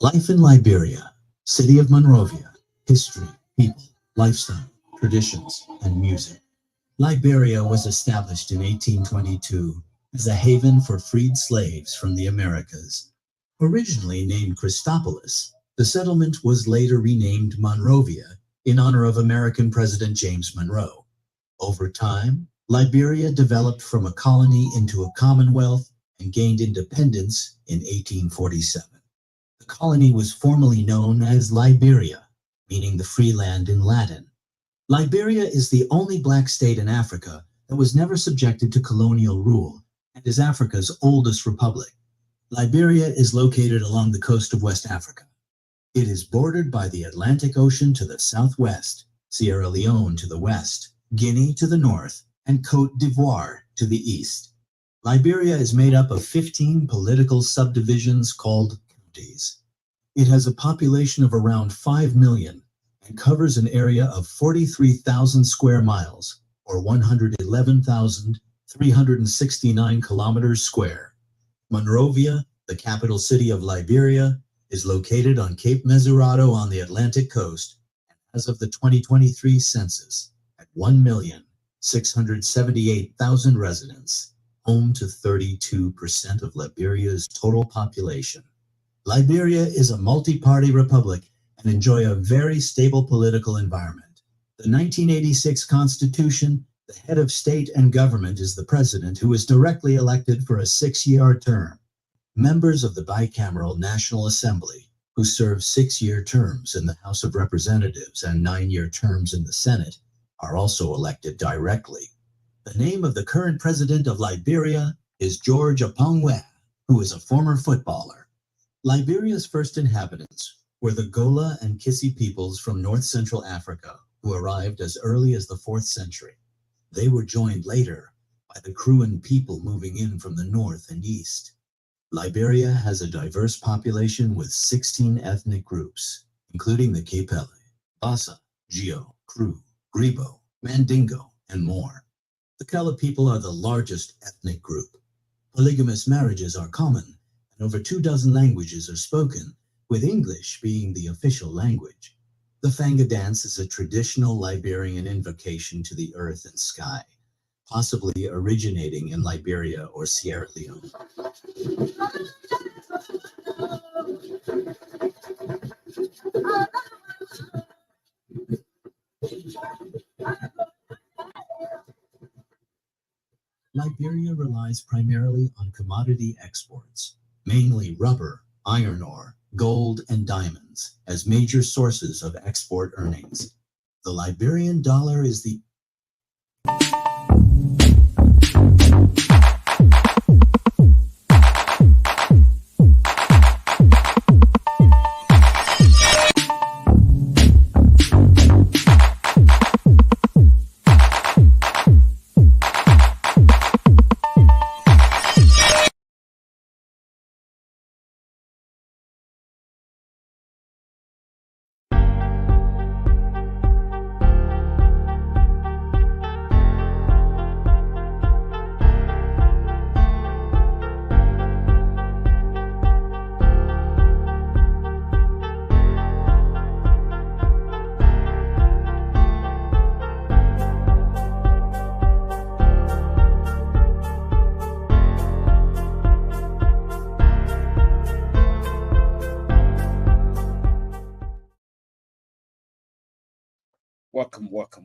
Life in Liberia, City of Monrovia, History, People, Lifestyle, Traditions, and Music. Liberia was established in 1822 as a haven for freed slaves from the Americas. Originally named Christopolis, the settlement was later renamed Monrovia in honor of American President James Monroe. Over time, Liberia developed from a colony into a commonwealth and gained independence in 1847. The colony was formerly known as Liberia, meaning the free land in Latin. Liberia is the only Black state in Africa that was never subjected to colonial rule and is Africa's oldest republic. Liberia is located along the coast of West Africa. It is bordered by the Atlantic Ocean to the southwest, Sierra Leone to the west, Guinea to the north, and Côte d'Ivoire to the east. Liberia is made up of 15 political subdivisions called counties. It has a population of around 5 million and covers an area of 43,000 square miles, or 111,369 kilometers square. Monrovia, the capital city of Liberia, is located on Cape Mesurado on the Atlantic coast, and as of the 2023 census, at 1,678,000 residents, home to 32% of Liberia's total population. Liberia is a multi-party republic and enjoy a very stable political environment. The 1986 Constitution, the head of state and government is the president, who is directly elected for a 6-year term. Members of the bicameral National Assembly, who serve 6-year terms in the House of Representatives and 9-year terms in the Senate, are also elected directly. The name of the current president of Liberia is George Weah, who is a former footballer. Liberia's first inhabitants were the Gola and Kissi peoples from north-central Africa, who arrived as early as the 4th century. They were joined later by the Kruan people moving in from the north and east. Liberia has a diverse population with 16 ethnic groups, including the Kpele, Bassa, Gio, Kru, Gribo, Mandingo, and more. The Kala people are the largest ethnic group. Polygamous marriages are common, and over 24 languages are spoken, with English being the official language. The Fanga dance is a traditional Liberian invocation to the earth and sky, possibly originating in Liberia or Sierra Leone. Liberia relies primarily on commodity exports, mainly rubber, iron ore, gold, and diamonds, as major sources of export earnings. The Liberian dollar is the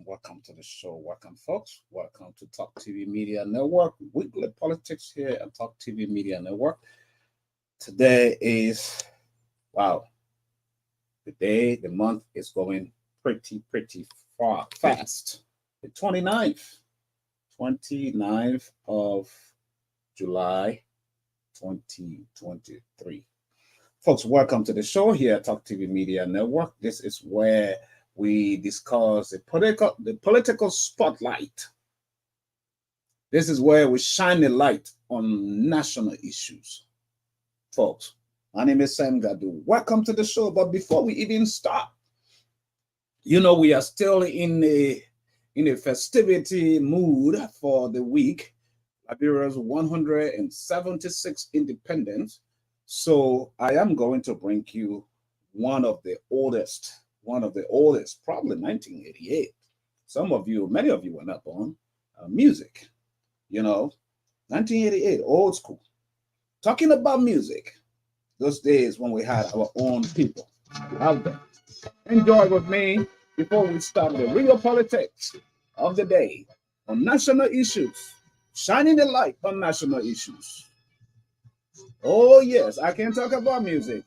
Welcome to the show. Welcome, folks. Welcome to Talk TV Media Network, weekly politics here at Talk TV Media Network. Today is, wow, the month is going pretty fast. The 29th of July, 2023. Folks, welcome to the show here at Talk TV Media Network. This is where we discuss the political spotlight. This is where we shine a light on national issues. Folks, my name is Sam Gadu. Welcome to the show. But before we even start, we are still in a festivity mood for the week. Liberia's 176th independence So I am going to bring you one of the oldest, probably 1988. Many of you went up on music, 1988, old school. Talking about music, those days when we had our own people out there. Enjoy with me before we start the real politics of the day on national issues, shining the light on national issues. Oh, yes, I can talk about music.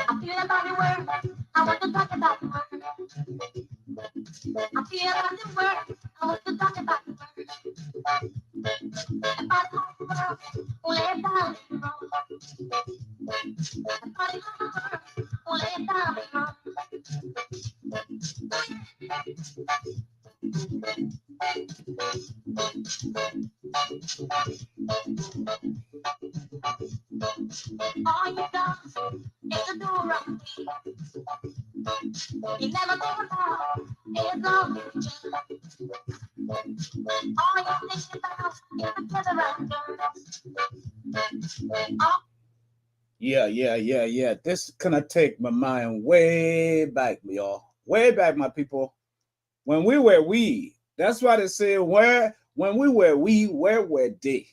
I feel about the world. I want to talk about the world. I feel about the world. I want to talk about the world. About the whole world. Lay down and roll. About the whole world. Lay down and roll. All you done is to do wrong. You never think about it's all you just. All you think about is the pleasure around girls. Yeah. This gonna take my mind way back, y'all. Way back, my people. When we were we, that's why they say when we were we, where were they?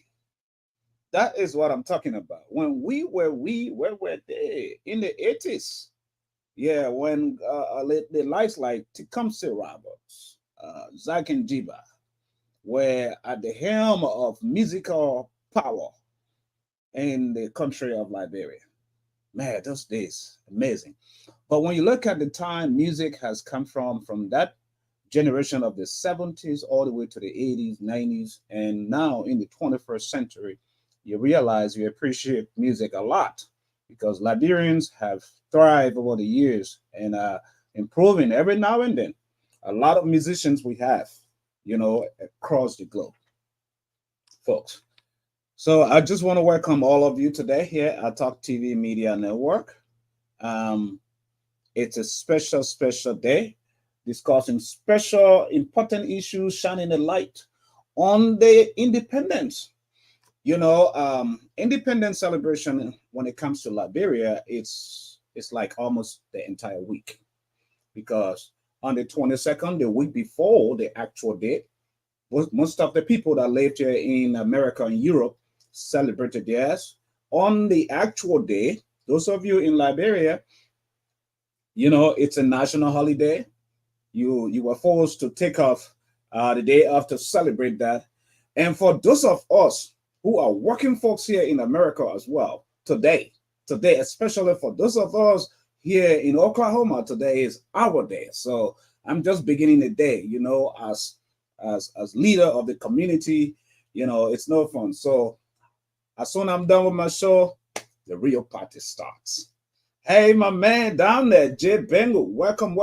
That is what I'm talking about. When we, where were they? In the 80s. Yeah, when the lights like Tecumseh Roberts, Zach and Jiba were at the helm of musical power in the country of Liberia. Man, those days, amazing. But when you look at the time music has come from that generation of the 70s all the way to the 80s, 90s, and now in the 21st century, you realize you appreciate music a lot because Liberians have thrived over the years and improving every now and then. A lot of musicians we have, across the globe, folks. So I just want to welcome all of you today here at Talk TV Media Network. It's a special day discussing special important issues, shining a light on the independence. Independence celebration when it comes to Liberia, it's like almost the entire week because on the 22nd, the week before the actual date, most of the people that lived here in America and Europe celebrated theirs. On the actual day, those of you in Liberia, it's a national holiday. You were forced to take off the day off to celebrate that. And for those of us who are working folks here in America as well, today, especially for those of us here in Oklahoma, today is our day. So I'm just beginning the day, as leader of the community, it's no fun. So as soon as I'm done with my show, the real party starts. Hey, my man down there, Jay Bengal, welcome,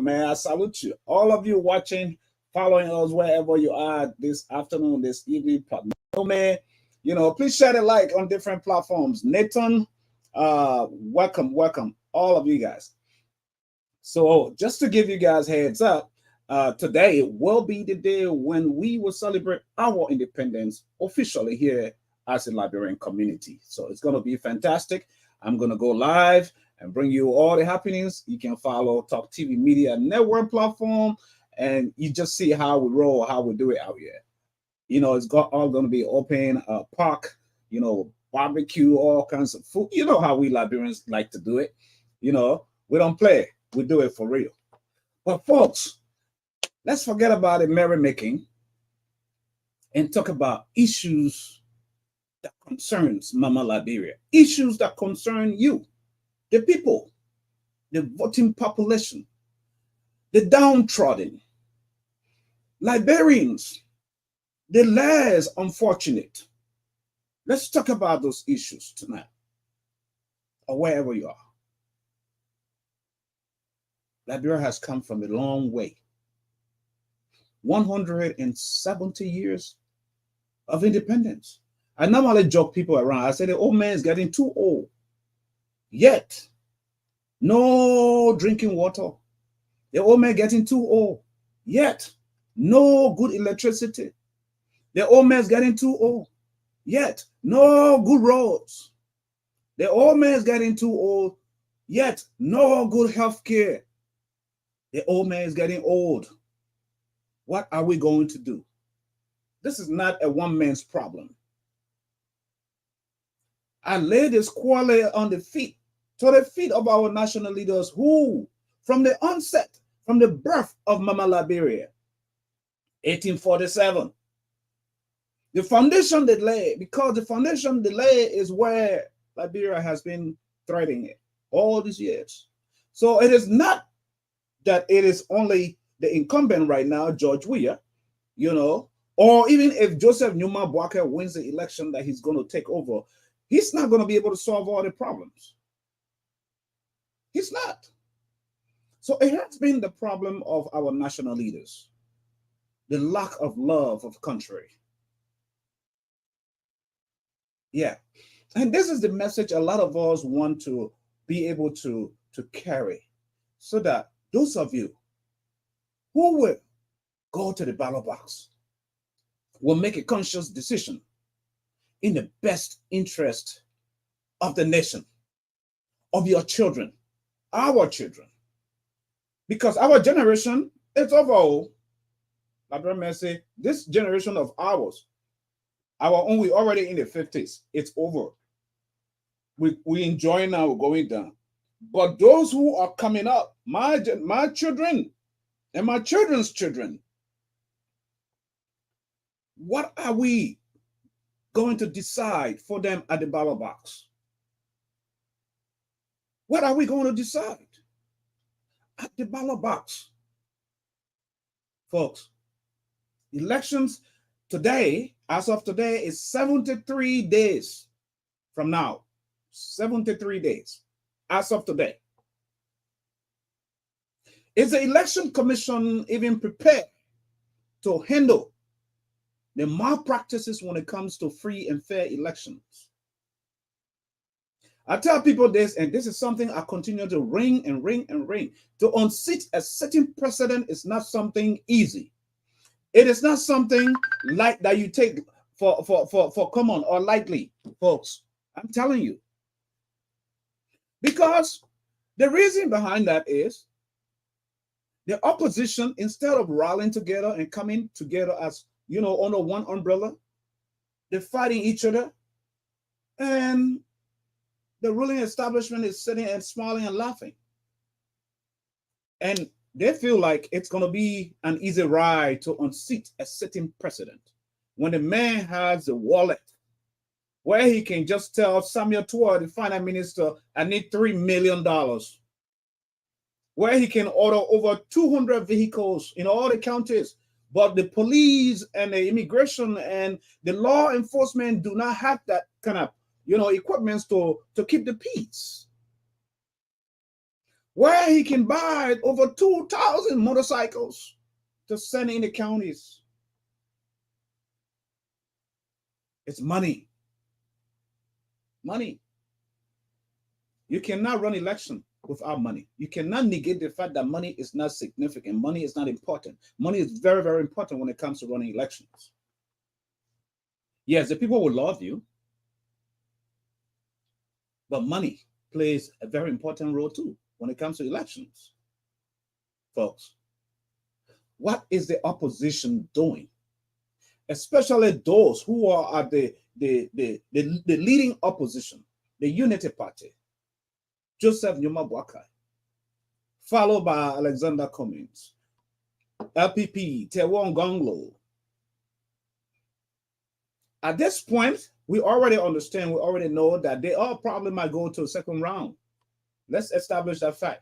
man. I salute you. All of you watching, following us wherever you are this afternoon, this evening. Man, please share the like on different platforms. Nathan, welcome, all of you guys. So just to give you guys heads up, today will be the day when we will celebrate our independence officially here as a Liberian community. So it's going to be fantastic. I'm going to go live and bring you all the happenings. You can follow Talk TV Media Network platform, and you just see how we roll, how we do it out here. It's all going to be open, park, barbecue, all kinds of food. You know how we Liberians like to do it. We don't play. We do it for real. But folks, let's forget about the merrymaking and talk about issues that concerns Mama Liberia, issues that concern you, the people, the voting population, the downtrodden, Liberians, the less unfortunate. Let's talk about those issues tonight, or wherever you are. Liberia has come from a long way. 170 years of independence. I normally joke people around. I say the old man is getting too old. Yet, no drinking water. The old man getting too old. Yet, no good electricity. The old man is getting too old. Yet, no good roads. The old man is getting too old. Yet, no good health care. The old man is getting old. What are we going to do? This is not a one man's problem. I lay this quarrel on the feet, to the feet of our national leaders who, from the onset, from the birth of Mama Liberia, 1847, the foundation they lay, because the foundation they lay is where Liberia has been threading it all these years. So it is not that it is only the incumbent right now, George Weah, or even if Joseph Numa Boakai wins the election that he's going to take over, he's not going to be able to solve all the problems. He's not. So it has been the problem of our national leaders, the lack of love of country. Yeah. And this is the message a lot of us want to be able to carry, so that those of you who will go to the ballot box will make a conscious decision in the best interest of the nation, of your children, our children. Because our generation, it's over. Like may say, this generation of ours, our own, we already in the 50s. It's over. We enjoy now going down. But those who are coming up, my children and my children's children, what are we going to decide for them at the ballot box? What are we going to decide at the ballot box? Folks, elections today, as of today, is 73 days from now. 73 days as of today. Is the Election Commission even prepared to handle the malpractices when it comes to free and fair elections? I tell people this, and this is something I continue to ring and ring and ring. To unseat a certain precedent is not something easy. It is not something like that you take for common or lightly, folks. I'm telling you. Because the reason behind that is the opposition, instead of rallying together and coming together as, under one umbrella, they're fighting each other. And the ruling establishment is sitting and smiling and laughing. And they feel like it's going to be an easy ride to unseat a sitting president when the man has a wallet where he can just tell Samuel Tuah, the finance minister, I need $3 million. Where he can order over 200 vehicles in all the counties. But the police and the immigration and the law enforcement do not have that kind of, equipment to keep the peace. Where he can buy over 2,000 motorcycles to send in the counties. It's money. Money. You cannot run election without money. You cannot negate the fact that money is not significant. Money is not important. Money is very, very important when it comes to running elections. Yes, the people will love you, but money plays a very important role too when it comes to elections. Folks, what is the opposition doing? Especially those who are at the leading opposition, the Unity Party, Joseph Numa Boakai, followed by Alexander Cummings, LPP, Tewon Gonglo. At this point, we already understand, we already know that they all probably might go to a second round. Let's establish that fact.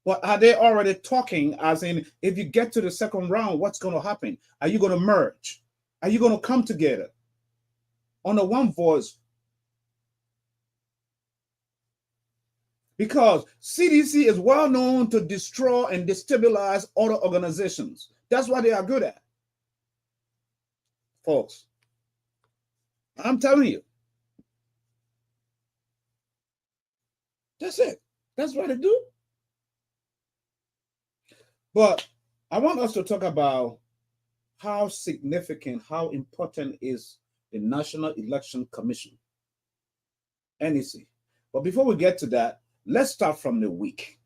But are they already talking as in, if you get to the second round, what's going to happen? Are you going to merge? Are you going to come together under one voice? Because CDC is well known to destroy and destabilize other organizations. That's what they are good at. Folks, I'm telling you. That's it. That's what they do. But I want us to talk about how significant, how important is the National Election Commission, NEC. But before we get to that, let's start from the week.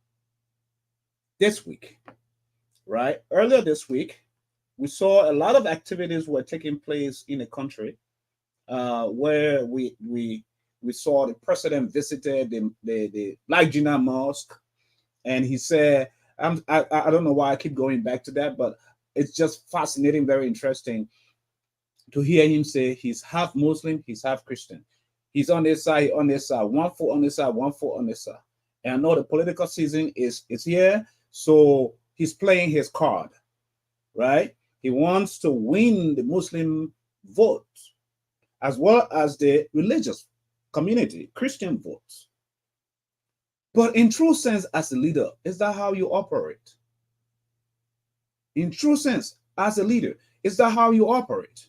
This week, right? Earlier this week, we saw a lot of activities were taking place in the country where we saw the president visited the Black Jinnah Mosque, and he said, I don't know why I keep going back to that, but it's just fascinating, very interesting to hear him say he's half Muslim, he's half Christian. He's on this side, on this side, 1 foot on this side, 1 foot on this side. And I know the political season is here, so he's playing his card, right? He wants to win the Muslim vote as well as the religious community, Christian votes. But in true sense, as a leader, is that how you operate? In true sense, as a leader, is that how you operate?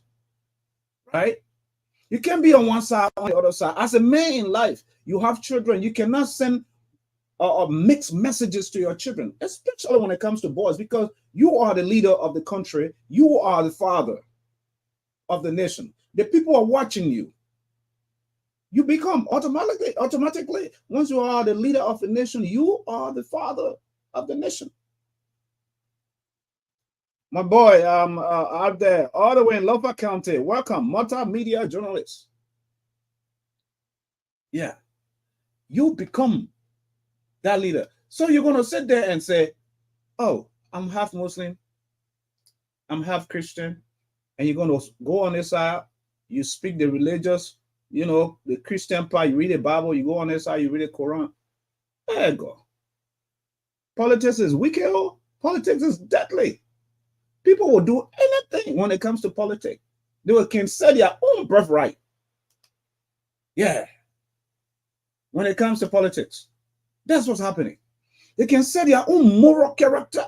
Right? You can't be on one side, on the other side. As a man in life, you have children. You cannot send mixed messages to your children, especially when it comes to boys, because you are the leader of the country. You are the father of the nation. The people are watching you. You become automatically, once you are the leader of the nation, you are the father of the nation. My boy, out there, all the way in Lopa County, welcome, multimedia journalist. Yeah, you become that leader. So you're going to sit there and say, oh, I'm half Muslim, I'm half Christian, and you're going to go on this side, you speak the religious, you know, the Christian part, you read the Bible, you go on this side, you read the Quran. There you go. Politics is wicked. Politics is deadly. People will do anything when it comes to politics. They can sell their own birthright. Yeah. When it comes to politics, that's what's happening. They can sell their own moral character.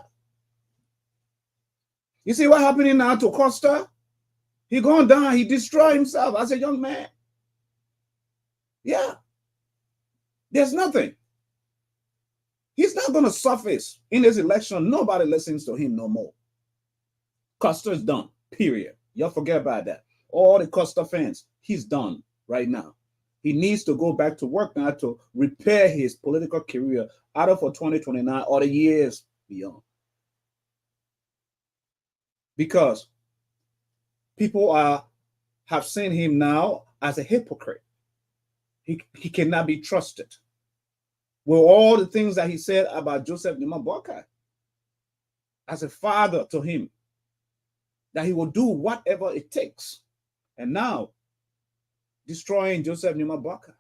You see what's happening now to Costa? He gone down, he destroyed himself as a young man. Yeah. There's nothing. He's not going to surface in this election. Nobody listens to him no more. Costa is done, period. Y'all forget about that. All the Costa fans, he's done right now. He needs to go back to work now to repair his political career either for 2029 or the years beyond. Because people have seen him now as a hypocrite. He cannot be trusted. With all the things that he said about Joseph Nimabwaka as a father to him, that he will do whatever it takes. And now, destroying Joseph Nimabwaka.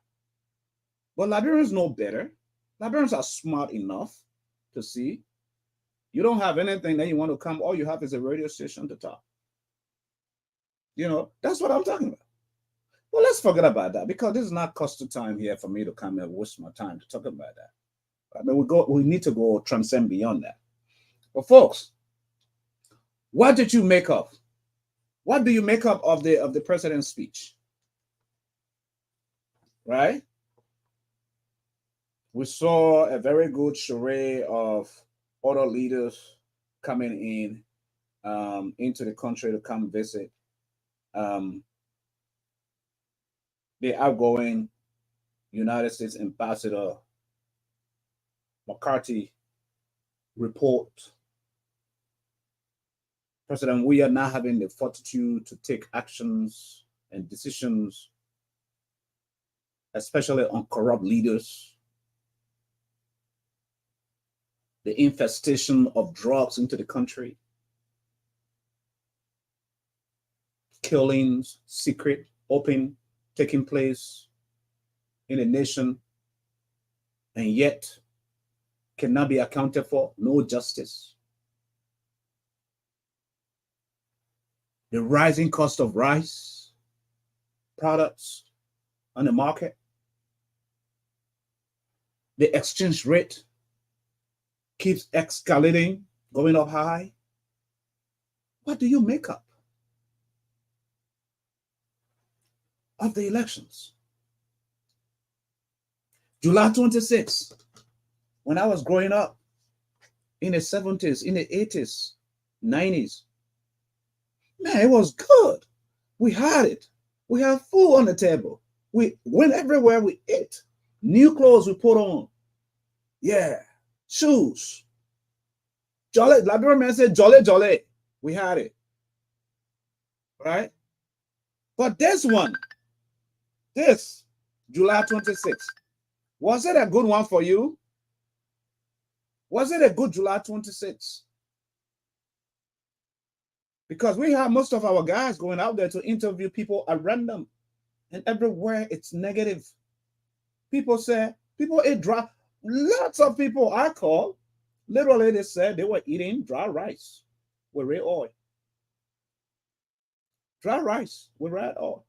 But Liberians know better. Liberians are smart enough to see. You don't have anything that you want to come, all you have is a radio station to talk. You know, that's what I'm talking about. Well, let's forget about that because this is not cost time here for me to come and waste my time to talk about that. I mean, we need to go transcend beyond that. But folks, what did you make of? What do you make up of the president's speech? Right? We saw a very good charade of other leaders coming in into the country to come visit. The outgoing United States Ambassador McCarthy report. President Weah not having the fortitude to take actions and decisions, especially on corrupt leaders. the infestation of drugs into the country, killings, secret, open, taking place in a nation, and yet cannot be accounted for, no justice. The rising cost of rice products on the market, the exchange rate keeps escalating, going up high. What do you make up of the elections? July 26th, when I was growing up in the 70s, in the 80s, 90s, man, it was good. We had it. We had food on the table. We went everywhere, we ate. New clothes we put on. Yeah. Shoes. Jolly. Liberia man said, jolly, jolly. We had it. Right? But this one, this July 26th, was it a good one for you? Was it a good July 26th? Because we have most of our guys going out there to interview people at random, and everywhere it's negative. People say, people eat dry. Lots of people I call, literally they said they were eating dry rice with red oil. Dry rice with red oil.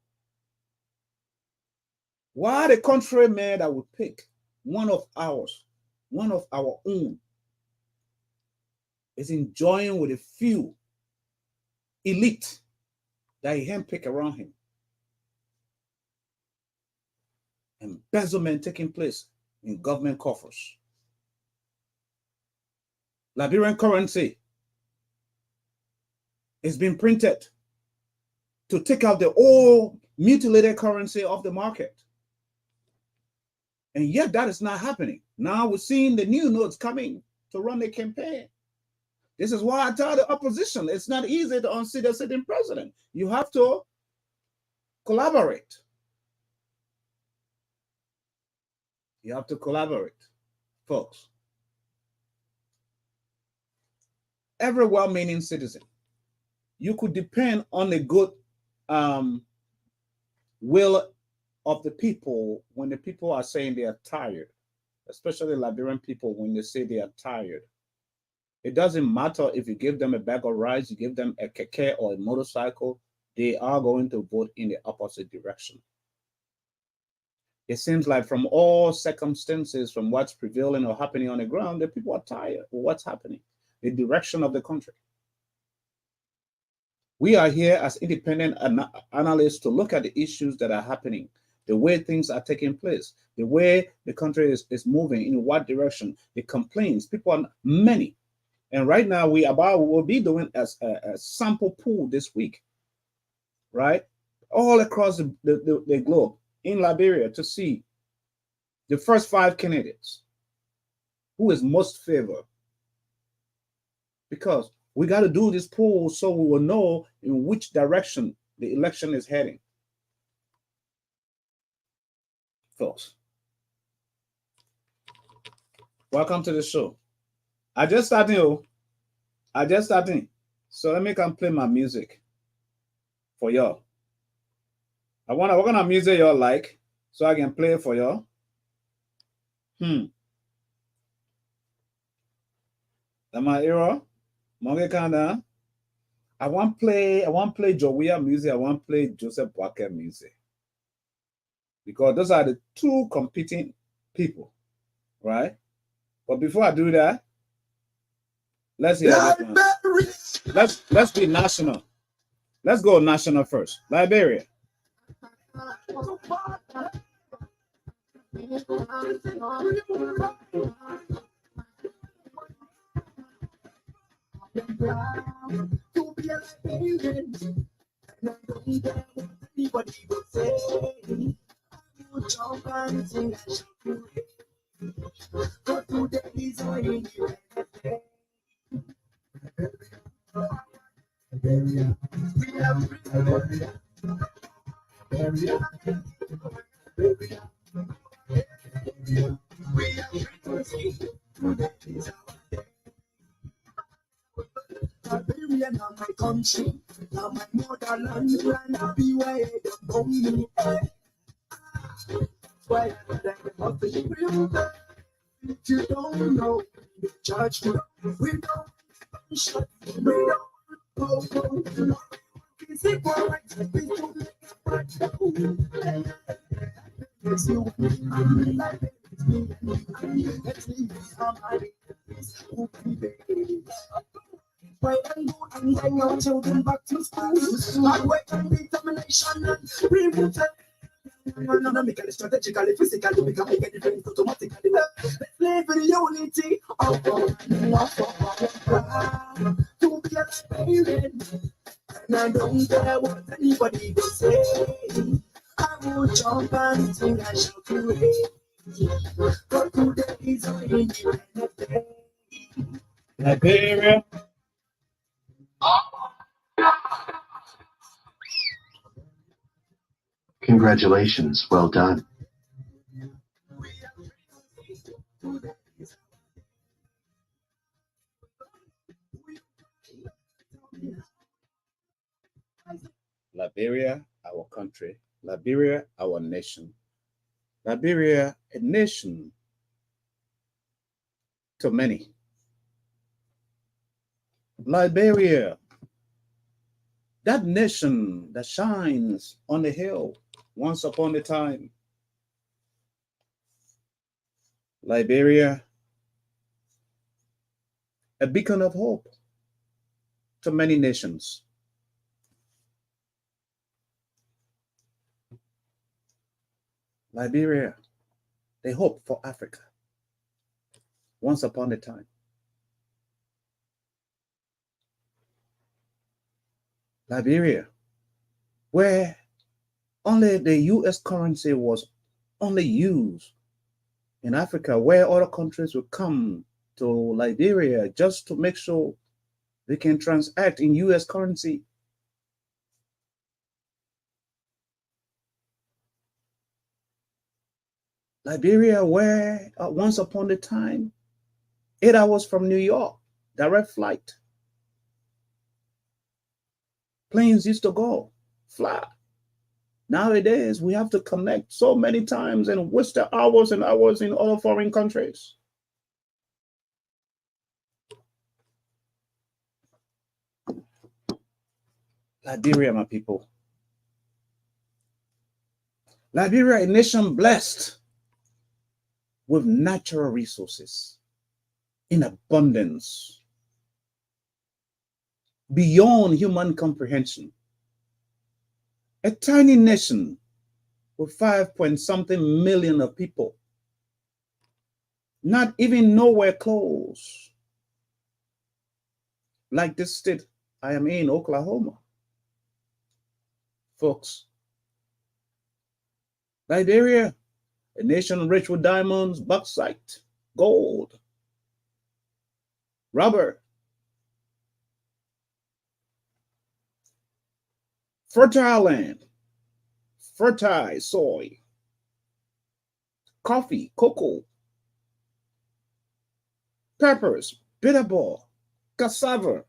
Why the country man that would pick one of our own is enjoying with a few elite that he handpick around him. Embezzlement taking place in government coffers. Liberian currency is being printed to take out the old mutilated currency of the market. And yet that is not happening. Now we're seeing the new notes coming to run the campaign. This is why I tell the opposition, it's not easy to unseat a sitting president. You have to collaborate. You have to collaborate, folks. Every well-meaning citizen, you could depend on the good will of the people when the people are saying they are tired, especially Liberian people when they say they are tired. It doesn't matter if you give them a bag of rice, you give them a keke or a motorcycle, they are going to vote in the opposite direction. It seems like from all circumstances, from what's prevailing or happening on the ground, the people are tired of what's happening, the direction of the country. We are here as independent analysts to look at the issues that are happening, the way things are taking place, the way the country is moving, in what direction, the complaints, people are many. And right now we will be doing a sample pool this week, right? All across the globe in Liberia to see the first 5 candidates who is most favored. Because we got to do this poll so we will know in which direction the election is heading. Folks, welcome to the show. I just started. So let me come play my music for y'all. What kind of music y'all like so I can play it for y'all? Am I era? Kanda. I want play Weah music. I want play Joseph Boakai music. Because those are the two competing people, right? But before I do that, let's hear this one. Let's be national. Let's go national first. Liberia. country. Now my motherland, and I be where you come me. Why that up in you? If you don't know, judge me. We don't shut. We don't go. Is it correct? We don't make a part. It's you and me, like it's me and you. Let's leave somebody. Why and go and bring our children back to school. Hard work and determination and remove it. Economically, strategically, physically, we can make a difference automatically. Let's live in unity of our to be experienced. And I don't care what anybody will say. I will jump and sing and shout away. But today is our independent day. Liberia. Congratulations, well done. Liberia, our country. Liberia, our nation. Liberia, a nation to many. Liberia, that nation that shines on the hill once upon a time. Liberia, a beacon of hope to many nations. Liberia, the hope for Africa once upon a time. Liberia, where only the US currency was only used in Africa, where other countries would come to Liberia just to make sure they can transact in US currency. Liberia, where once upon a time, 8 hours from New York, direct flight. Planes used to go, fly. Nowadays, we have to connect so many times and waste hours and hours in other foreign countries. Liberia, my people. Liberia, a nation blessed with natural resources in abundance, beyond human comprehension. A tiny nation with 5-point-something million of people, not even nowhere close, like this state I am in, Oklahoma. Folks, Liberia, a nation rich with diamonds, bauxite, gold, rubber, fertile land, fertile soil, coffee, cocoa, peppers, bitter ball, cassava,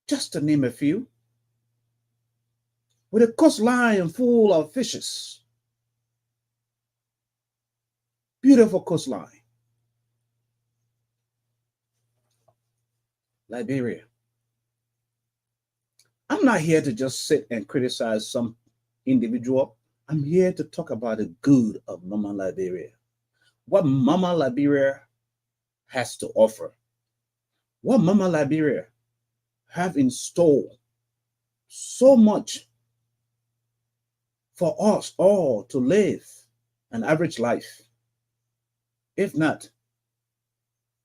just to name a few, with a coastline full of fishes. Beautiful coastline. Liberia. I'm not here to just sit and criticize some individual. I'm here to talk about the good of Mama Liberia. What Mama Liberia has to offer. What Mama Liberia have in store. So much for us all to live an average life. If not,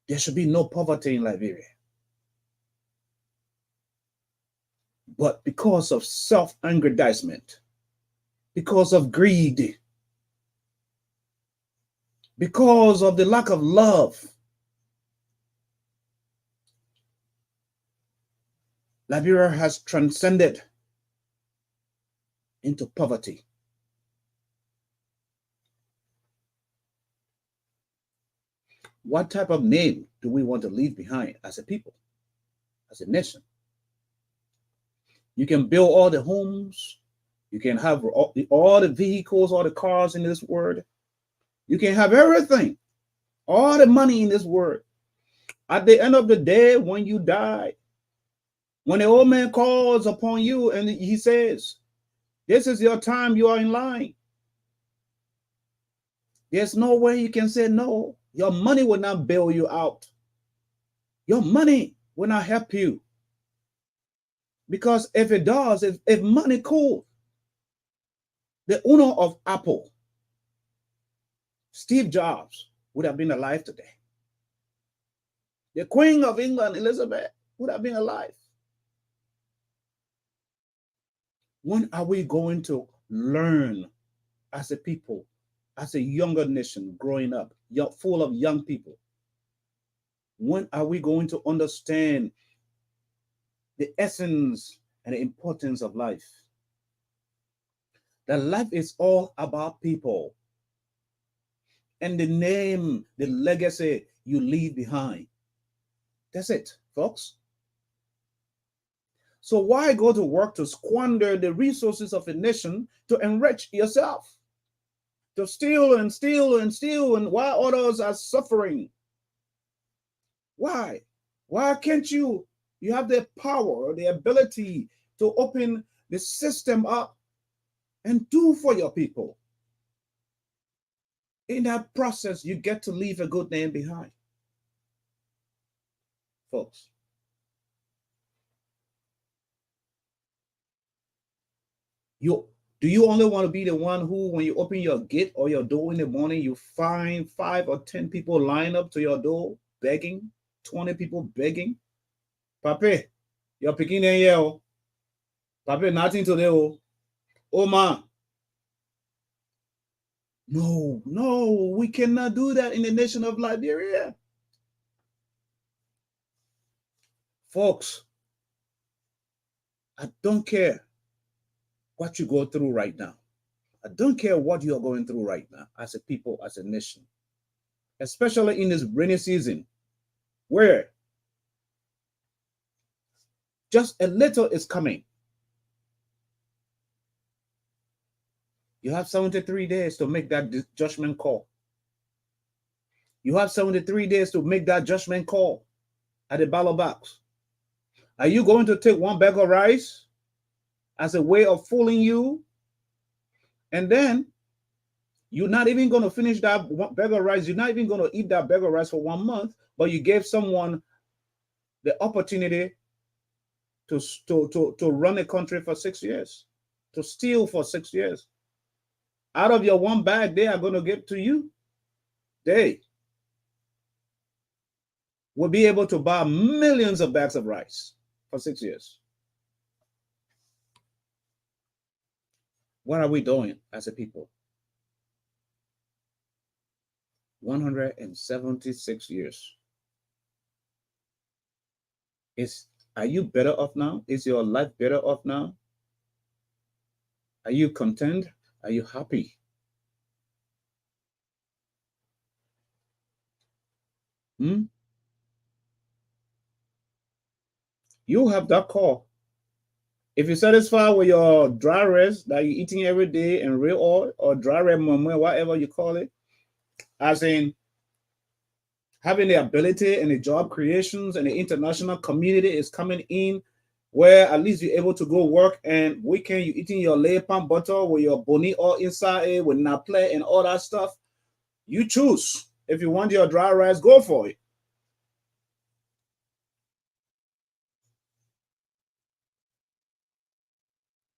there should be no poverty in Liberia. But because of self-aggrandizement, because of greed, because of the lack of love, Liberia has transcended into poverty. What type of name do we want to leave behind as a people, as a nation? You can build all the homes. You can have all the vehicles, all the cars in this world. You can have everything, all the money in this world. At the end of the day, when you die, when the old man calls upon you and he says, this is your time, you are in line. There's no way you can say no. Your money will not bail you out. Your money will not help you. Because if it does, if money cool, the owner of Apple, Steve Jobs, would have been alive today. The Queen of England, Elizabeth, would have been alive. When are we going to learn as a people, as a younger nation growing up, full of young people? When are we going to understand the essence and the importance of life? That life is all about people. And the name, the legacy you leave behind. That's it, folks. So why go to work to squander the resources of a nation to enrich yourself? To steal and steal and steal, and while others are suffering? Why? Why can't you? You have the power or the ability to open the system up and do for your people. In that process, you get to leave a good name behind. Folks. Do you only want to be the one who, when you open your gate or your door in the morning, you find 5 or 10 people line up to your door begging, 20 people begging? Papi, you're picking in here. Papi, nothing today. Oh, man. No, we cannot do that in the nation of Liberia. Folks, I don't care what you go through right now. I don't care what you're going through right now as a people, as a nation, especially in this rainy season where just a little is coming. You have 73 days to make that judgment call. You have 73 days to make that judgment call at the ballot box. Are you going to take one bag of rice as a way of fooling you? And then you're not even going to finish that bag of rice. You're not even going to eat that bag of rice for 1 month, but you gave someone the opportunity to run a country for 6 years, to steal for 6 years. Out of your one bag, they are going to give to you. They will be able to buy millions of bags of rice for 6 years. What are we doing as a people? 176 years. Are you better off now? Is your life better off now? Are you content? Are you happy? You have that call. If you're satisfied with your dry rice that you're eating every day and real oil or dry rice, whatever you call it, as in having the ability and the job creations and the international community is coming in, where at least you're able to go work, and weekend you're eating your lay pan butter with your boni all inside it with naple and all that stuff. You choose. If you want your dry rice, go for it.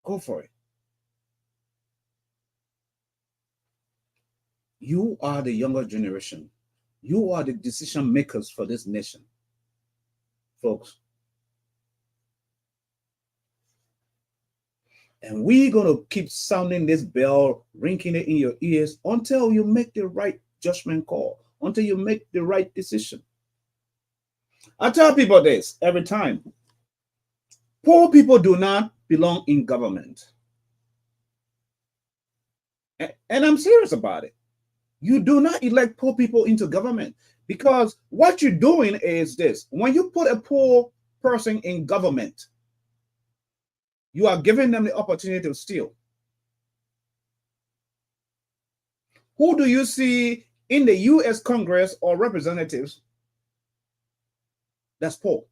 Go for it. You are the younger generation. You are the decision makers for this nation, folks. And we're going to keep sounding this bell, ringing it in your ears until you make the right judgment call, until you make the right decision. I tell people this every time. Poor people do not belong in government. And I'm serious about it. You do not elect poor people into government. Because what you're doing is this: when you put a poor person in government, you are giving them the opportunity to steal. Who do you see in the US Congress or representatives that's poor?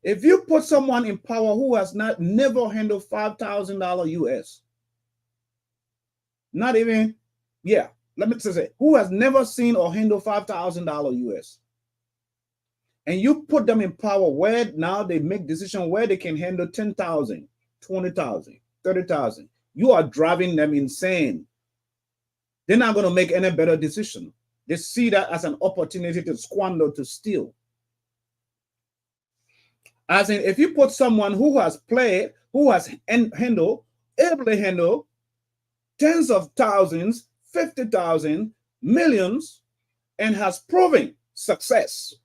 If you put someone in power who has never handled $5,000 US, not even, yeah, let me just say, who has never seen or handled $5,000 US, and you put them in power where now they make decisions where they can handle 10,000, 20,000, 30,000, you are driving them insane. They're not going to make any better decision. They see that as an opportunity to squander, to steal. As in, if you put someone who has played, who has handled, able to handle tens of thousands, 50,000, millions, and has proven success,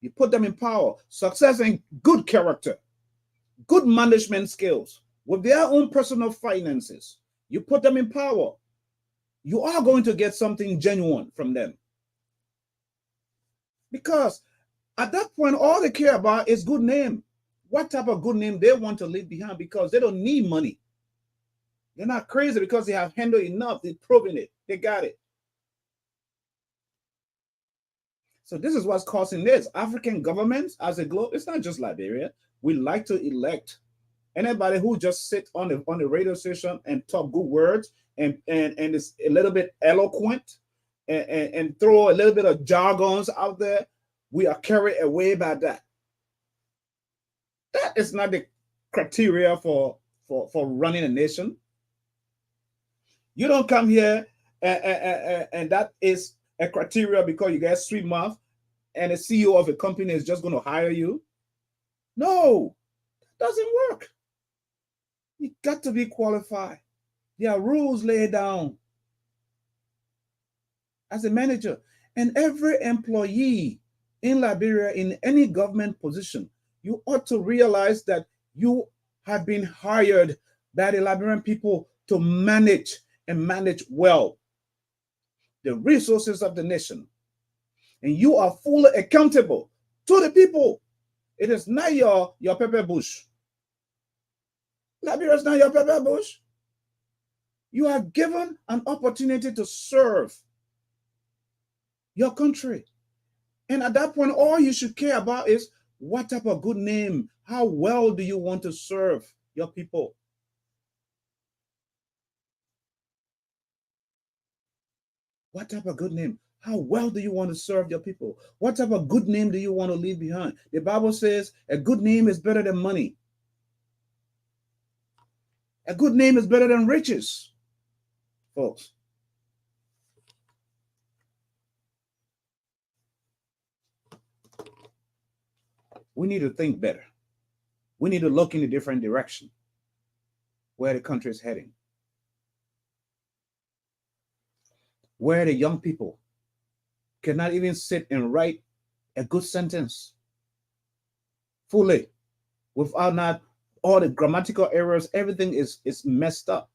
you put them in power, success and good character, good management skills, with their own personal finances, you put them in power, you are going to get something genuine from them. Because at that point, all they care about is good name. What type of good name they want to leave behind, because they don't need money. They're not crazy because they have handled enough. They've proven it. They got it. So this is what's causing this. African governments as a globe, it's not just Liberia. We like to elect anybody who just sits on the radio station and talk good words and is a little bit eloquent and throw a little bit of jargons out there. We are carried away by that. That is not the criteria for running a nation. You don't come here and that is a criteria because you get sweet mouth and the CEO of a company is just going to hire you. No, that doesn't work. You got to be qualified. There are rules laid down as a manager. And every employee in Liberia, in any government position, you ought to realize that you have been hired by the Liberian people to manage and manage well the resources of the nation. And you are fully accountable to the people. It is not your pepper bush. Liberia is not your pepper bush. You are given an opportunity to serve your country. And at that point, all you should care about is what type of good name, how well do you want to serve your people? What type of good name? How well do you want to serve your people? What type of good name do you want to leave behind? The Bible says a good name is better than money. A good name is better than riches, folks. We need to think better. We need to look in a different direction where the country is heading. Where the young people cannot even sit and write a good sentence fully without not all the grammatical errors. Everything is messed up.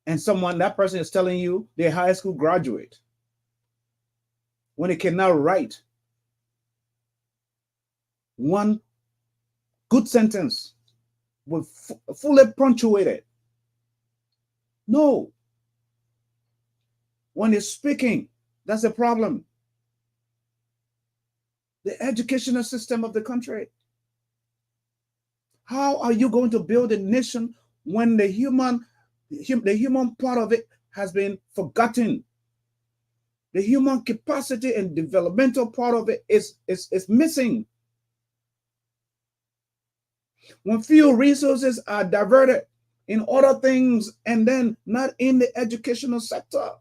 And that person is telling you they're high school graduate when they cannot write one good sentence with fully punctuated. No. When they're speaking, that's a problem. The educational system of the country. How are you going to build a nation when the human part of it has been forgotten? The human capacity and developmental part of it is missing. When few resources are diverted in other things and then not in the educational sector.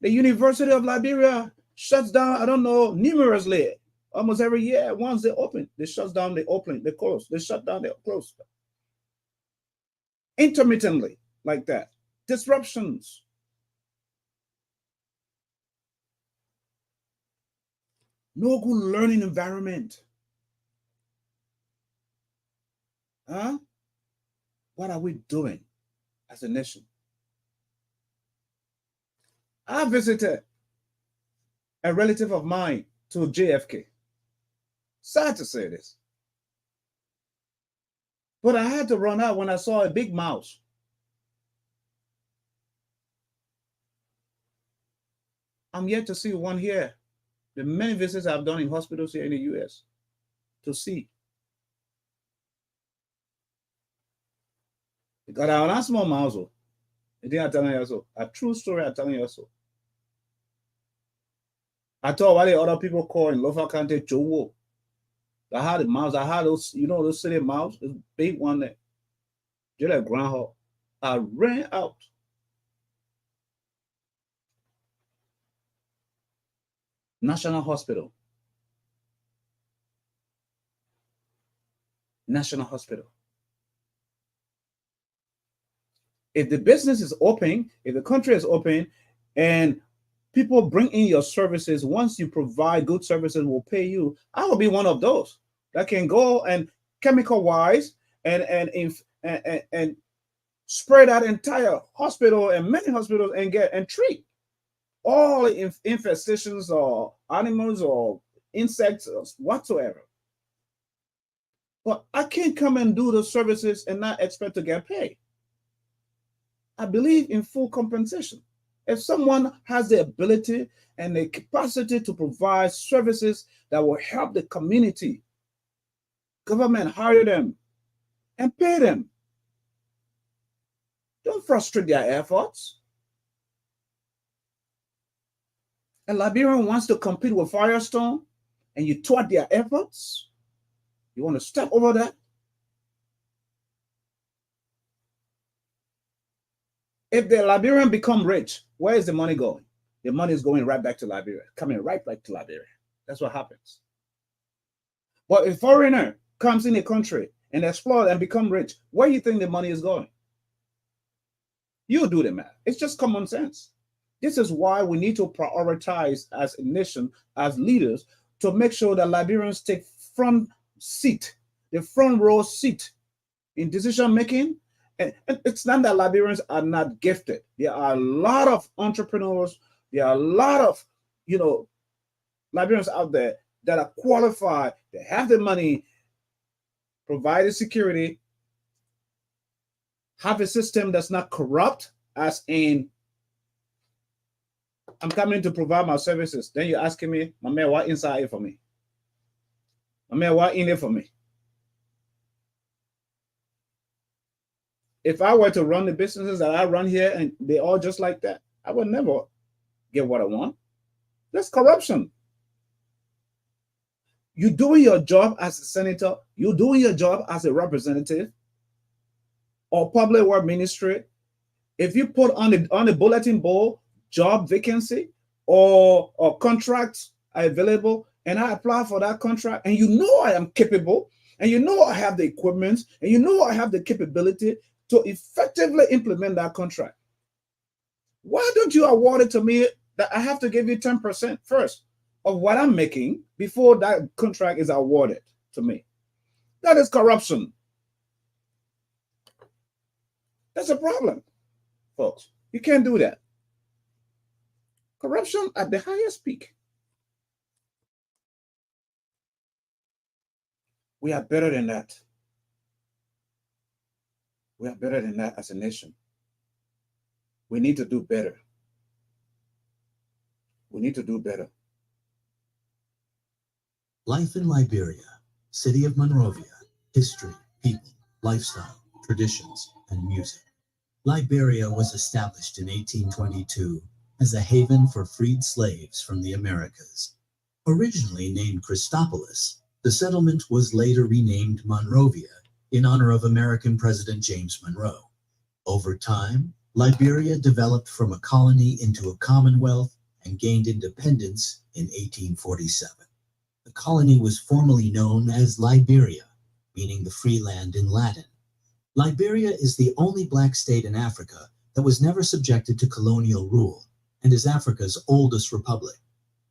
The University of Liberia shuts down, I don't know, numerously, almost every year. Once they open, they shut down, they open, they close. They shut down, they close. Intermittently, like that. Disruptions. No good learning environment. Huh? What are we doing as a nation? I visited a relative of mine to JFK. Sad to say this. But I had to run out when I saw a big mouse. I'm yet to see one here. The many visits I've done in hospitals here in the US to see. Because I want a small mouse. I think I'm telling you so. A true story I'm telling you so. I thought what the other people call in Lofa County Jowo. I had a mouse. I had those, you know, those city mouse, this big one there. Just like groundhog. I ran out. National Hospital. National Hospital. If the business is open, if the country is open, and people bring in your services, once you provide good services, will pay you. I will be one of those that can go and chemical wise and spray that entire hospital and many hospitals and treat all infestations or animals or insects or whatsoever. But I can't come and do those services and not expect to get paid. I believe in full compensation. If someone has the ability and the capacity to provide services that will help the community, government hire them and pay them. Don't frustrate their efforts. A Liberian wants to compete with Firestone and you thwart their efforts. You want to step over that? If the Liberian become rich, where is the money going? The money is going right back to Liberia, coming right back to Liberia. That's what happens. But if a foreigner comes in a country and exploit and become rich, where do you think the money is going? You do the math. It's just common sense. This is why we need to prioritize as a nation, as leaders, to make sure that Liberians take front seat, the front row seat in decision making. And it's not that Liberians are not gifted. There are a lot of entrepreneurs. There are a lot of, Liberians out there that are qualified. They have the money, provide the security, have a system that's not corrupt, as in, I'm coming to provide my services. Then you're asking me, my man, what inside it for me? My man, what in it for me? If I were to run the businesses that I run here and they all just like that, I would never get what I want. That's corruption. You're doing your job as a senator, you're doing your job as a representative or public work ministry. If you put on the bulletin board job vacancy or contracts are available and I apply for that contract and I am capable and I have the equipment and I have the capability to effectively implement that contract, why don't you award it to me that I have to give you 10% first of what I'm making before that contract is awarded to me? That is corruption. That's a problem, folks. You can't do that. Corruption at the highest peak. We are better than that. We are better than that as a nation. We need to do better. We need to do better. Life in Liberia, city of Monrovia, history, people, lifestyle, traditions, and music. Liberia was established in 1822 as a haven for freed slaves from the Americas. Originally named Christopolis, the settlement was later renamed Monrovia in honor of American President James Monroe. Over time, Liberia developed from a colony into a commonwealth and gained independence in 1847. The colony was formerly known as Liberia, meaning the free land in Latin. Liberia is the only Black state in Africa that was never subjected to colonial rule and is Africa's oldest republic.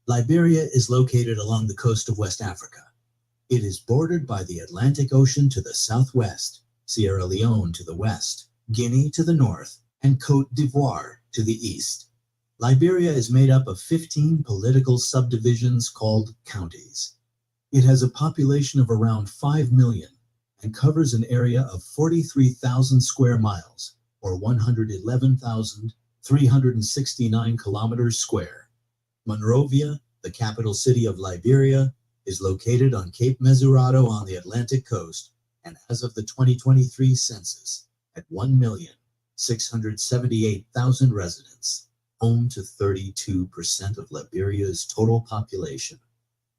Liberia is located along the coast of West Africa. It is bordered by the Atlantic Ocean to the southwest, Sierra Leone to the west, Guinea to the north, and Côte d'Ivoire to the east. Liberia is made up of 15 political subdivisions called counties. It has a population of around 5 million and covers an area of 43,000 square miles, or 111,369 kilometers square. Monrovia, the capital city of Liberia, is located on Cape Mesurado on the Atlantic coast, and as of the 2023 census, at 1,678,000 residents, home to 32% of Liberia's total population.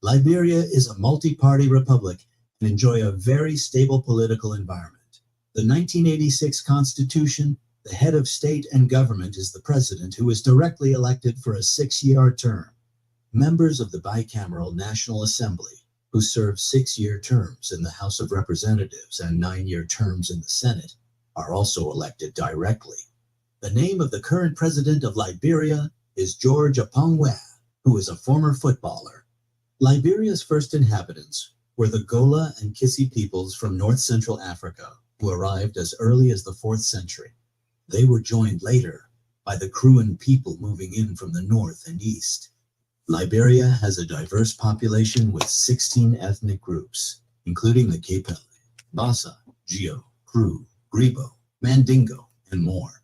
Liberia is a multi-party republic and enjoy a very stable political environment. The 1986 Constitution, the head of state and government is the president, who is directly elected for a 6-year term. Members of the bicameral National Assembly, who serve 6-year terms in the House of Representatives and 9-year terms in the Senate, are also elected directly. The name of the current president of Liberia is George Weah, who is a former footballer. Liberia's first inhabitants were the Gola and Kissi peoples from north-central Africa, who arrived as early as the 4th century. They were joined later by the Kruan people moving in from the north and east. Liberia has a diverse population with 16 ethnic groups, including the Kpelle, Bassa, Gio, Kru, Gribo, Mandingo, and more.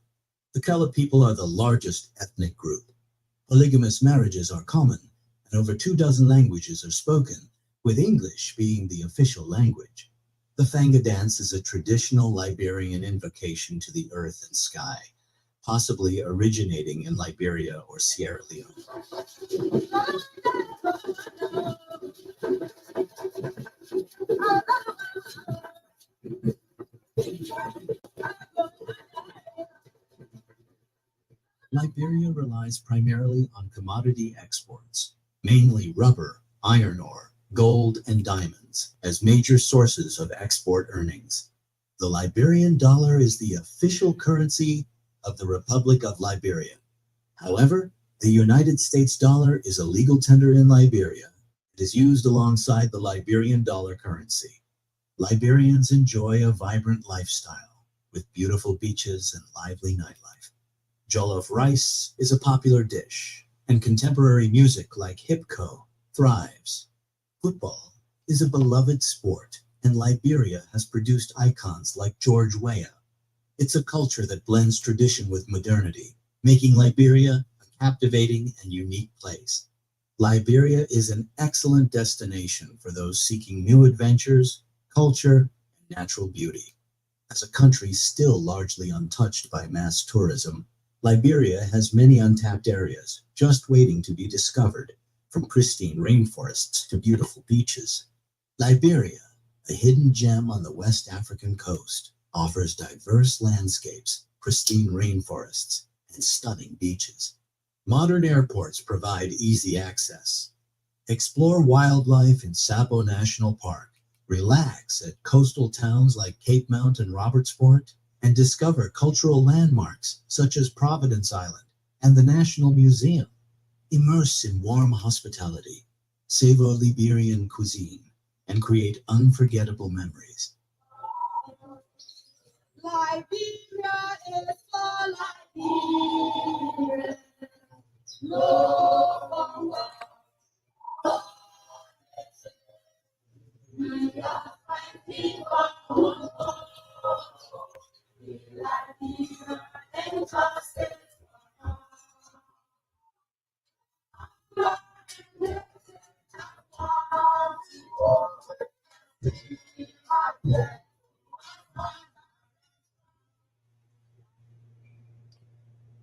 The Kala people are the largest ethnic group. Polygamous marriages are common, and over 24 languages are spoken, with English being the official language. The Fanga dance is a traditional Liberian invocation to the earth and sky, possibly originating in Liberia or Sierra Leone. Liberia relies primarily on commodity exports, mainly rubber, iron ore, gold, and diamonds, as major sources of export earnings. The Liberian dollar is the official currency of the Republic of Liberia. However, the United States dollar is a legal tender in Liberia. It is used alongside the Liberian dollar currency. Liberians enjoy a vibrant lifestyle with beautiful beaches and lively nightlife. Jollof rice is a popular dish, and contemporary music like hip-hop thrives. Football is a beloved sport, and Liberia has produced icons like George Weah. It's a culture that blends tradition with modernity, making Liberia a captivating and unique place. Liberia is an excellent destination for those seeking new adventures, culture, and natural beauty. As a country still largely untouched by mass tourism, Liberia has many untapped areas just waiting to be discovered, from pristine rainforests to beautiful beaches. Liberia, a hidden gem on the West African coast, offers diverse landscapes, pristine rainforests, and stunning beaches. Modern airports provide easy access. Explore wildlife in Sapo National Park, relax at coastal towns like Cape Mount and Robertsport, and discover cultural landmarks such as Providence Island and the National Museum. Immerse in warm hospitality, savor Liberian cuisine, and create unforgettable memories. Liberia is for Liberia. No, we are fighting for Liberia and justice.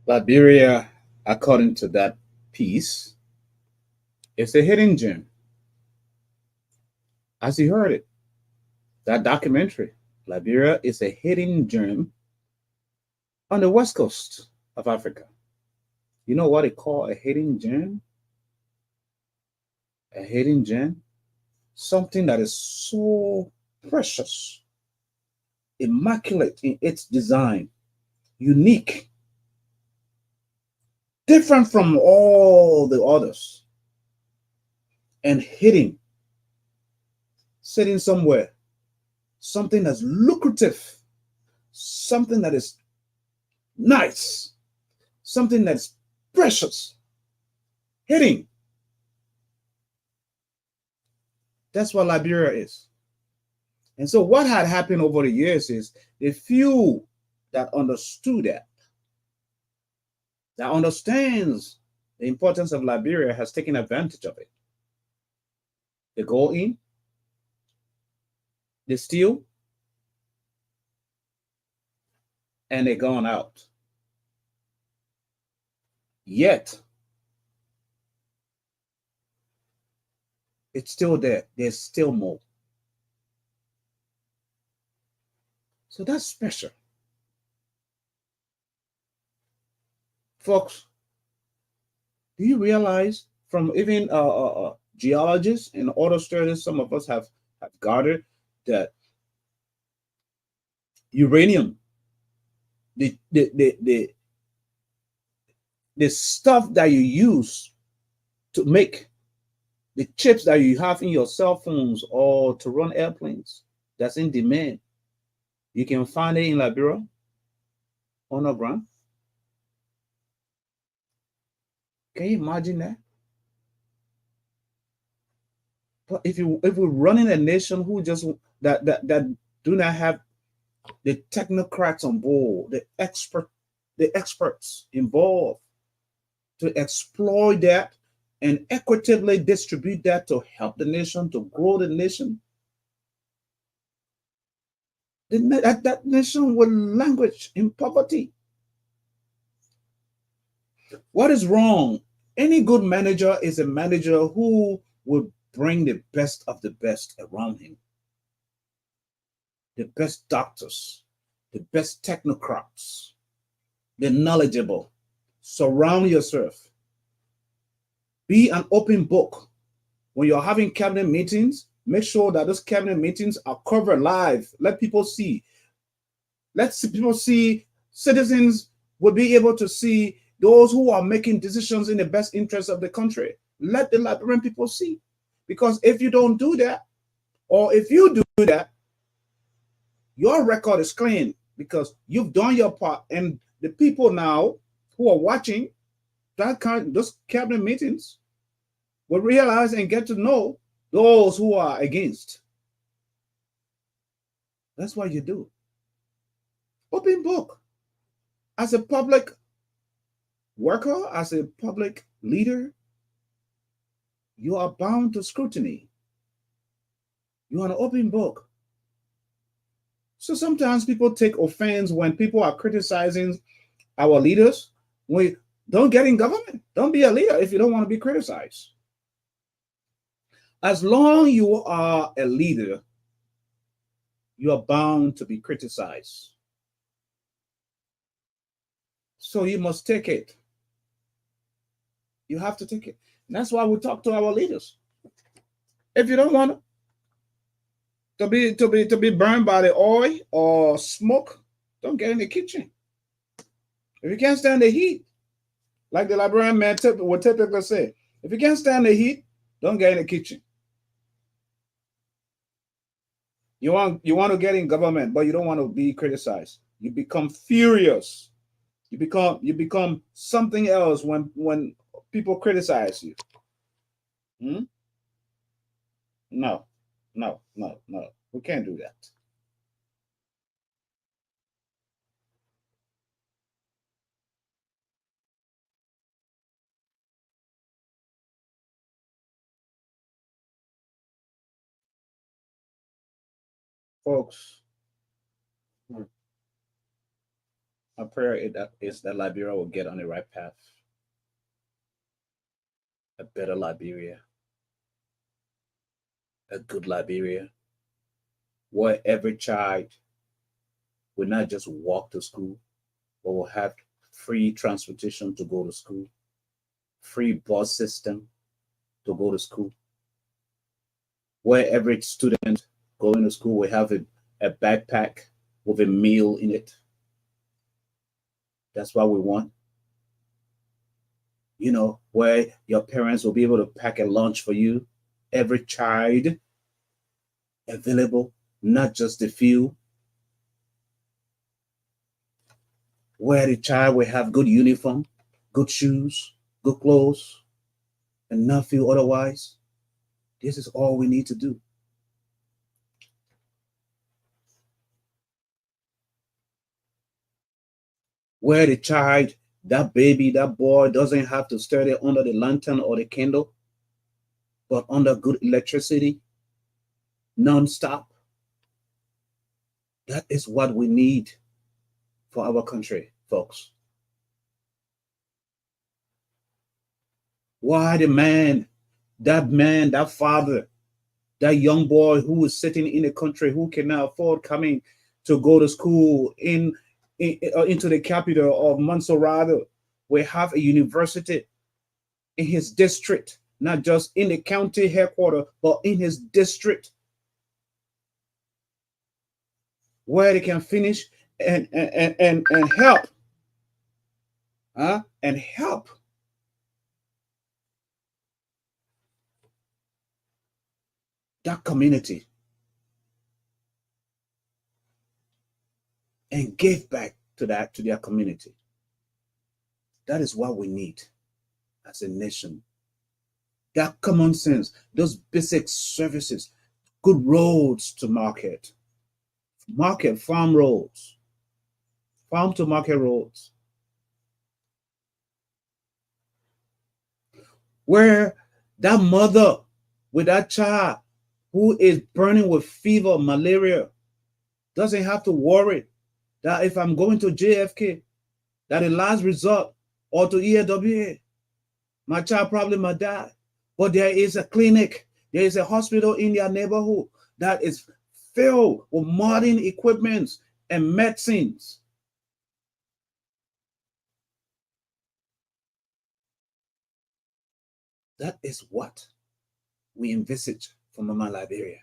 Liberia, according to that piece, is a hidden gem. As you heard it, that documentary, Liberia is a hidden gem on the west coast of Africa. You know what they call a hidden gem? A hidden gem? Something that is so precious, immaculate in its design, unique, different from all the others, and hidden sitting somewhere, something that's lucrative, something that is nice, something that's precious, hitting. That's what Liberia is. And so what had happened over the years is the few that understood that understands the importance of Liberia has taken advantage of it. They go in, they steal, and they're gone out. Yet, it's still there. There's still more. So that's special. Folks, do you realize from even geologists and other studies, some of us have gathered that uranium, the stuff that you use to make the chips that you have in your cell phones or to run airplanes, that's in demand. You can find it in Liberia underground. Can you imagine that? But if we're running a nation who just that do not have the technocrats on board, the experts involved to exploit that and equitably distribute that to help the nation, to grow the nation, that nation will languish in poverty. What is wrong? Any good manager is a manager who will bring the best of the best around him. The best doctors, the best technocrats, the knowledgeable. Surround yourself. Be an open book. When you're having cabinet meetings, make sure that those cabinet meetings are covered live. Let people see. Let people see. Citizens will be able to see those who are making decisions in the best interest of the country. Let the Liberian people see. Because if you don't do that, or if you do that, your record is clean because you've done your part. And the people now who are watching those cabinet meetings will realize and get to know those who are against. That's what you do. Open book. As a public worker, as a public leader, you are bound to scrutiny. You are an open book. So sometimes people take offense when people are criticizing our leaders. We don't get in government. Don't be a leader if you don't want to be criticized. As long as you are a leader, you are bound to be criticized. So you must take it. You have to take it. And that's why we talk to our leaders. If you don't want to be burned by the oil or smoke, don't get in the kitchen. If you can't stand the heat, like the Liberian man would typically say, if you can't stand the heat, don't get in the kitchen. You want to get in government, but you don't want to be criticized. You become furious. You become something else when people criticize you. No. We can't do that. Folks, my prayer is that Liberia will get on the right path. A better Liberia. A good Liberia. Where every child will not just walk to school, but will have free transportation to go to school, free bus system to go to school, where every student going to school will have a backpack with a meal in it. That's what we want. You know, where your parents will be able to pack a lunch for you. Every child available, not just the few, where the child will have good uniform, good shoes, good clothes, and not feel otherwise. This is all we need to do. Where the child, that baby, that boy doesn't have to study under the lantern or the candle, but under good electricity, non-stop. That is what we need for our country, folks. Why the man, that father, that young boy who is sitting in the country who cannot afford coming to go to school into the capital of Montserrat, we have a university in his district, not just in the county headquarters, but in his district, where they can finish and help, and help that community and give back to their community. That is what we need as a nation. That common sense, those basic services, good roads to market, farm roads, farm to market roads, where that mother with that child who is burning with fever, malaria, doesn't have to worry that if I'm going to JFK, that the last resort, or to EAWA, my child probably might die. But there is a clinic, there is a hospital in their neighborhood that is filled with modern equipments and medicines. That is what we envisage for Mama Liberia.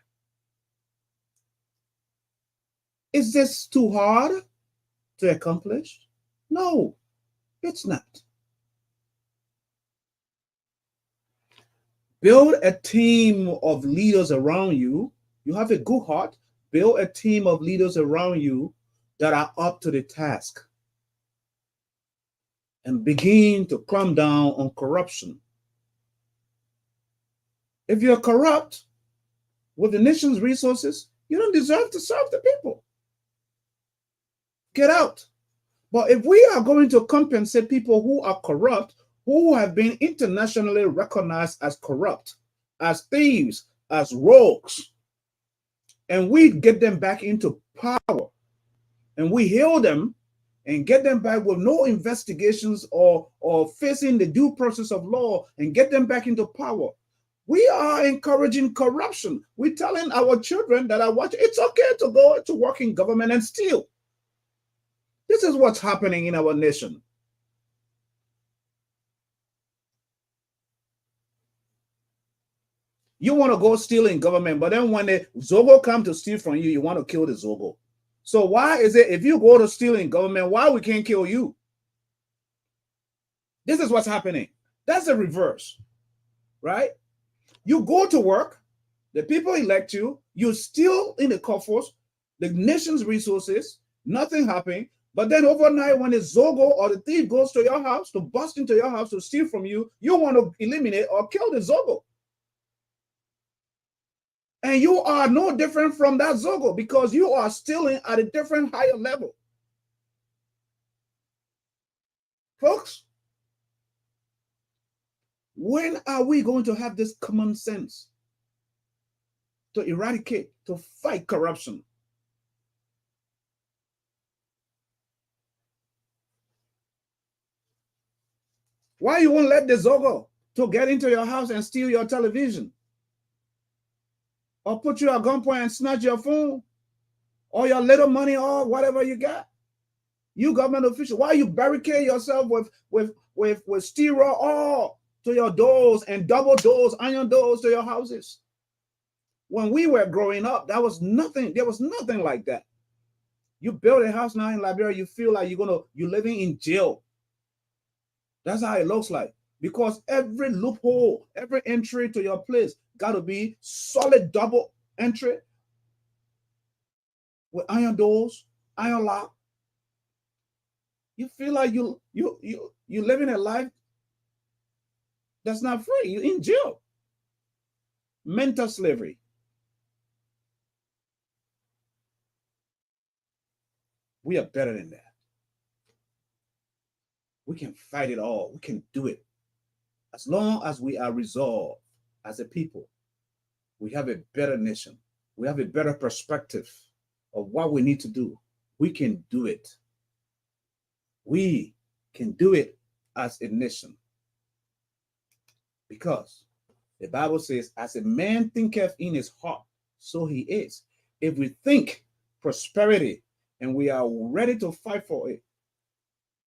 Is this too hard to accomplish? No, it's not. Build a team of leaders around you. You have a good heart. Build a team of leaders around you that are up to the task. And begin to clamp down on corruption. If you're corrupt with the nation's resources, you don't deserve to serve the people. Get out. But if we are going to compensate people who are corrupt, who have been internationally recognized as corrupt, as thieves, as rogues, and we get them back into power, and we heal them and get them back with no investigations or facing the due process of law and get them back into power, we are encouraging corruption. We're telling our children that are watching, it's okay to go to work in government and steal. This is what's happening in our nation. You want to go steal in government, but then when the Zogo come to steal from you, you want to kill the Zogo. So why is it if you go to steal in government, why we can't kill you? This is what's happening. That's the reverse, right? You go to work, the people elect you, you steal in the coffers, the nation's resources, nothing happening. But then overnight, when the Zogo or the thief goes to your house, to bust into your house to steal from you, you want to eliminate or kill the Zogo. And you are no different from that Zogo because you are stealing at a different higher level. Folks, when are we going to have this common sense to eradicate, to fight corruption? Why you won't let the Zogo to get into your house and steal your television? Or put you at gunpoint and snatch your phone? Or your little money or whatever you got? You government official, why you barricade yourself with steel all to your doors and double doors, iron doors to your houses? When we were growing up, that was nothing. There was nothing like that. You build a house now in Liberia, you feel like you're living in jail. That's how it looks like. Because every loophole, every entry to your place got to be solid double entry with iron doors, iron lock. You feel like you're living a life that's not free. You're in jail. Mental slavery. We are better than that. We can fight it all. We can do it. As long as we are resolved as a people, we have a better nation. We have a better perspective of what we need to do. We can do it. We can do it as a nation. Because the Bible says, as a man thinketh in his heart, so he is. If we think prosperity and we are ready to fight for it,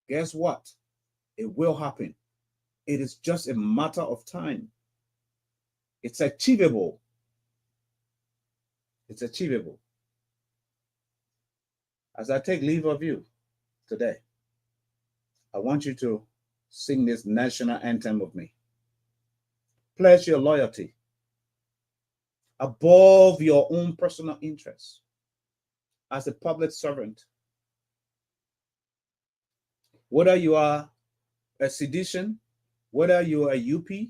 guess what? It will happen. It is just a matter of time. It's achievable. It's achievable. As I take leave of you today, I want you to sing this national anthem with me. Pledge your loyalty above your own personal interests as a public servant. Whether you are a sedition, whether you are a UP,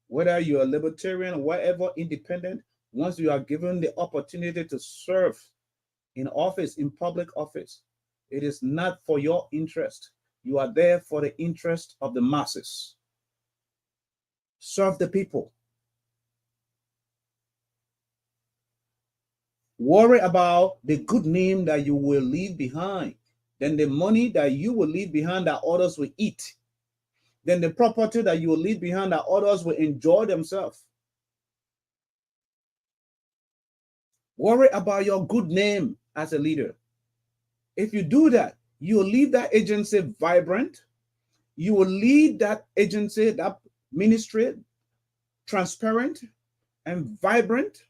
whether you are a libertarian, or whatever independent, once you are given the opportunity to serve in office, in public office, it is not for your interest. You are there for the interest of the masses. Serve the people. Worry about the good name that you will leave behind, then the money that you will leave behind that others will eat, then the property that you will leave behind that others will enjoy themselves. Worry about your good name as a leader. If you do that, you will leave that agency vibrant. You will lead that agency, that ministry, transparent and vibrant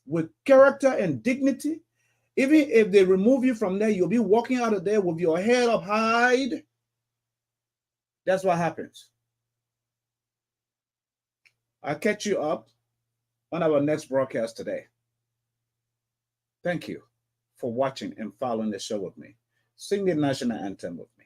with character and dignity. Even if they remove you from there, you'll be walking out of there with your head up high. That's what happens. I'll catch you up on our next broadcast today. Thank you for watching and following the show with me. Sing the national anthem with me.